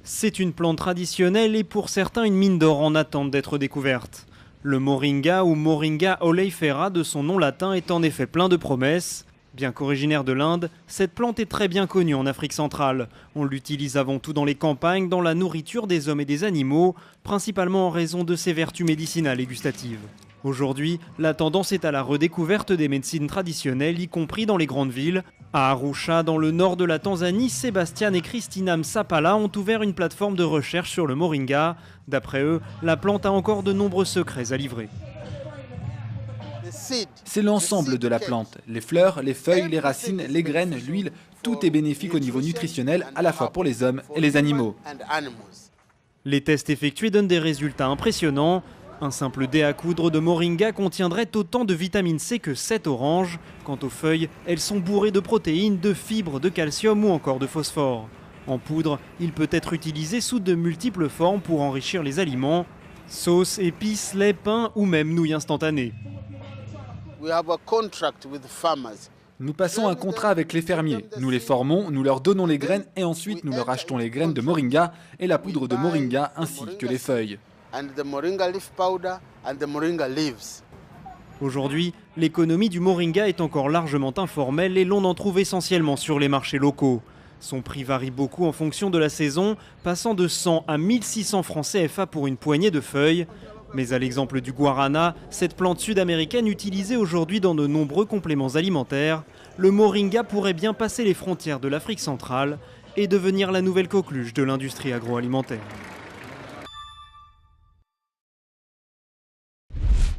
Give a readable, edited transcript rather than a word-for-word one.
C'est une plante traditionnelle et pour certains une mine d'or en attente d'être découverte. Le moringa ou Moringa oleifera de son nom latin est en effet plein de promesses. Bien qu'originaire de l'Inde, cette plante est très bien connue en Afrique centrale. On l'utilise avant tout dans les campagnes, dans la nourriture des hommes et des animaux, principalement en raison de ses vertus médicinales et gustatives. Aujourd'hui, la tendance est à la redécouverte des médecines traditionnelles, y compris dans les grandes villes. À Arusha, dans le nord de la Tanzanie, Sébastien et Christina Msapala ont ouvert une plateforme de recherche sur le moringa. D'après eux, la plante a encore de nombreux secrets à livrer. C'est l'ensemble de la plante. Les fleurs, les feuilles, les racines, les graines, l'huile, tout est bénéfique au niveau nutritionnel, à la fois pour les hommes et les animaux. Les tests effectués donnent des résultats impressionnants. Un simple dé à coudre de moringa contiendrait autant de vitamine C que 7 oranges. Quant aux feuilles, elles sont bourrées de protéines, de fibres, de calcium ou encore de phosphore. En poudre, il peut être utilisé sous de multiples formes pour enrichir les aliments. Sauce, épices, lait, pain ou même nouilles instantanées. Nous passons un contrat avec les fermiers. Nous les formons, nous leur donnons les graines et ensuite nous leur achetons les graines de moringa et la poudre de moringa ainsi que les feuilles. Aujourd'hui, l'économie du moringa est encore largement informelle et l'on en trouve essentiellement sur les marchés locaux. Son prix varie beaucoup en fonction de la saison, passant de 100 à 1600 francs CFA pour une poignée de feuilles. Mais à l'exemple du guarana, cette plante sud-américaine utilisée aujourd'hui dans de nombreux compléments alimentaires, le moringa pourrait bien passer les frontières de l'Afrique centrale et devenir la nouvelle coqueluche de l'industrie agroalimentaire.